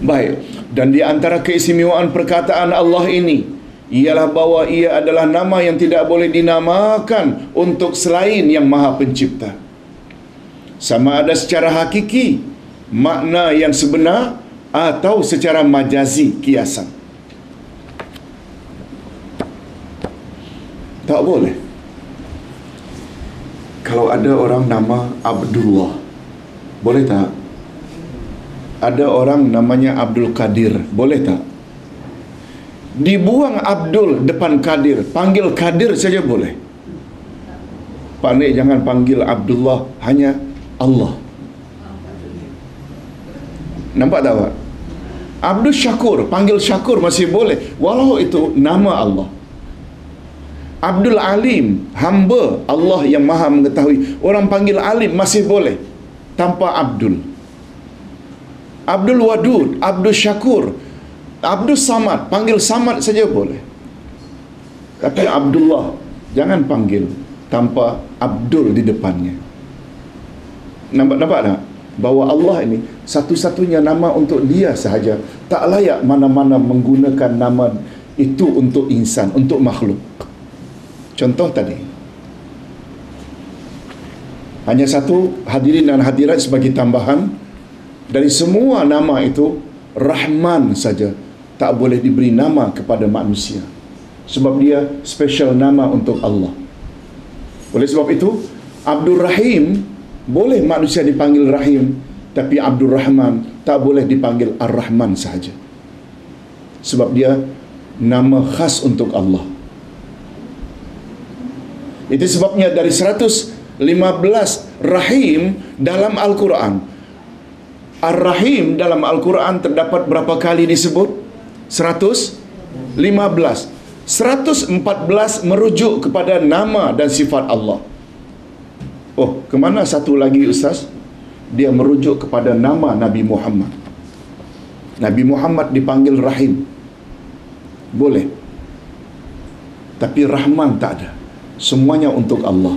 Baik, dan di antara keistimewaan perkataan Allah ini ialah bahawa ia adalah nama yang tidak boleh dinamakan untuk selain yang Maha Pencipta. Sama ada secara hakiki, makna yang sebenar, atau secara majazi, kiasan. Tak boleh. Kalau ada orang nama Abdullah, boleh tak? Ada orang namanya Abdul Qadir, boleh tak? Dibuang Abdul depan Qadir, panggil Qadir saja boleh. Pak Nik, jangan panggil Abdullah, hanya Allah. Nampak tak Pak? Abdul Syakur, panggil Syakur masih boleh, walau itu nama Allah. Abdul Alim, hamba Allah yang maha mengetahui, orang panggil Alim masih boleh, tanpa Abdul. Abdul Wadud, Abdul Syakur, Abdul Samad, panggil Samad saja boleh. Tapi Abdullah, jangan panggil tanpa Abdul di depannya. Nampak tak? Bahawa Allah ini satu-satunya nama untuk dia sahaja. Tak layak mana-mana menggunakan nama itu untuk insan, untuk makhluk. Contoh tadi, hanya satu, hadirin dan hadirat, sebagai tambahan, dari semua nama itu, Rahman saja tak boleh diberi nama kepada manusia, sebab dia special nama untuk Allah. Oleh sebab itu, Abdul Rahim boleh manusia dipanggil Rahim, tapi Abdul Rahman tak boleh dipanggil Ar-Rahman sahaja, sebab dia nama khas untuk Allah. Itu sebabnya dari 115 Rahim dalam Al-Quran, Ar-Rahim dalam Al-Quran terdapat berapa kali disebut? 115. 114 merujuk kepada nama dan sifat Allah. Oh, kemana satu lagi Ustaz? Dia merujuk kepada nama Nabi Muhammad. Nabi Muhammad dipanggil Rahim, boleh. Tapi Rahman tak ada. Semuanya untuk Allah.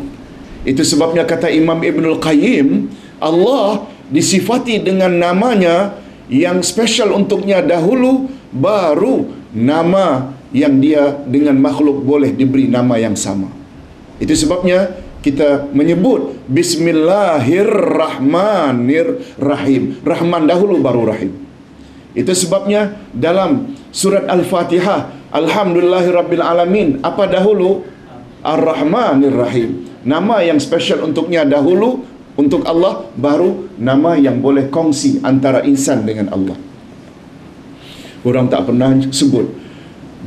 Itu sebabnya kata Imam Ibnul Qayyim, Allah disifati dengan namanya yang special untuknya dahulu, baru nama yang dia dengan makhluk boleh diberi nama yang sama. Itu sebabnya kita menyebut Bismillahirrahmanirrahim. Rahman dahulu baru Rahim. Itu sebabnya dalam surat Al-Fatihah, Alhamdulillahirrabbilalamin, apa dahulu? Ar-Rahmanirrahim. Nama yang special untuknya dahulu, untuk Allah, baru nama yang boleh kongsi antara insan dengan Allah. Orang tak pernah sebut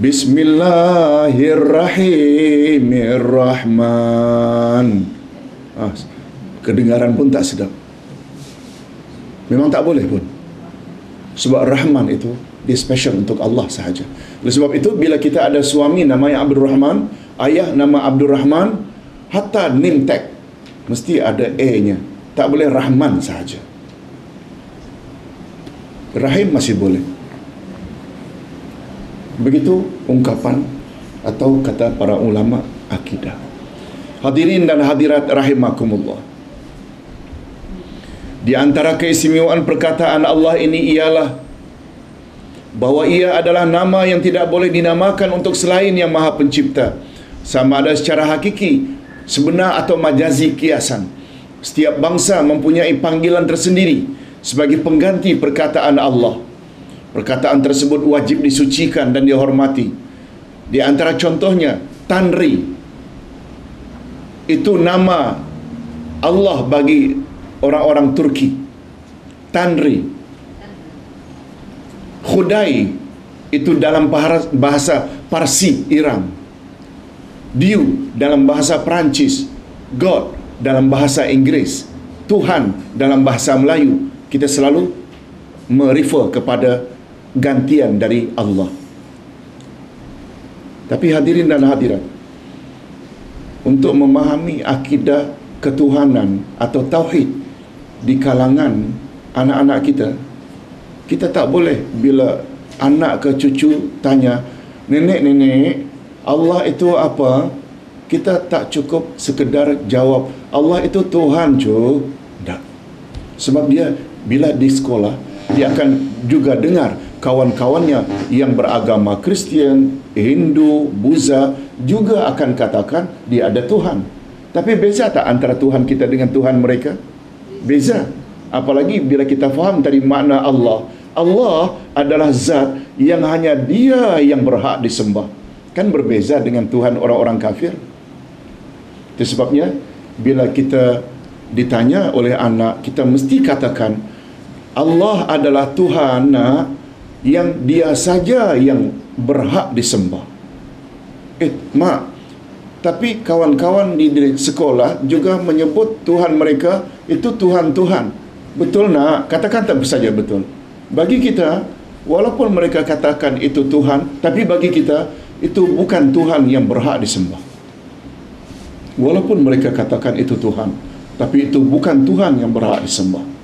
Bismillahirrahmanirrahim. Kedengaran pun tak sedap. Memang tak boleh pun. Sebab Rahman itu dia special untuk Allah sahaja. Oleh sebab itu, bila kita ada suami namanya Abdul Rahman, ayah nama Abdul Rahman, hatta name tag mesti ada A-nya. Tak boleh Rahman sahaja. Rahim masih boleh. Begitu ungkapan atau kata para ulama akidah. Hadirin dan hadirat rahimakumullah. Di antara keistimewaan perkataan Allah ini ialah bahawa ia adalah nama yang tidak boleh dinamakan untuk selain yang Maha Pencipta, sama ada secara hakiki, sebenar atau majazi, kiasan. Setiap bangsa mempunyai panggilan tersendiri sebagai pengganti perkataan Allah. Perkataan tersebut wajib disucikan dan dihormati. Di antara contohnya, Tanri. Itu nama Allah bagi orang-orang Turki. Tanri. Khudai itu dalam bahasa Parsi, Iran. Dieu dalam bahasa Perancis. God dalam bahasa Inggeris. Tuhan dalam bahasa Melayu. Kita selalu merefer kepada gantian dari Allah. Tapi hadirin dan hadirat, untuk memahami akidah ketuhanan atau tauhid di kalangan anak-anak kita, kita tak boleh bila anak ke cucu tanya, nenek, Allah itu apa? Kita tak cukup sekedar jawab, Allah itu Tuhan, tak. Sebab dia bila di sekolah, dia akan juga dengar kawan-kawannya yang beragama Kristian, Hindu, Buddha juga akan katakan dia ada Tuhan. Tapi beza tak antara Tuhan kita dengan Tuhan mereka? Beza. Apalagi bila kita faham tadi makna Allah. Allah adalah zat yang hanya dia yang berhak disembah. Kan berbeza dengan Tuhan orang-orang kafir. Itu sebabnya bila kita ditanya oleh anak, kita mesti katakan Allah adalah Tuhan yang dia saja yang berhak disembah. Mak, tapi kawan-kawan di sekolah juga menyebut Tuhan mereka itu Tuhan-Tuhan. Betul nak? Katakan tak saja betul. Bagi kita, walaupun mereka katakan itu Tuhan, tapi bagi kita itu bukan Tuhan yang berhak disembah. Walaupun mereka katakan itu Tuhan, tapi itu bukan Tuhan yang berhak disembah.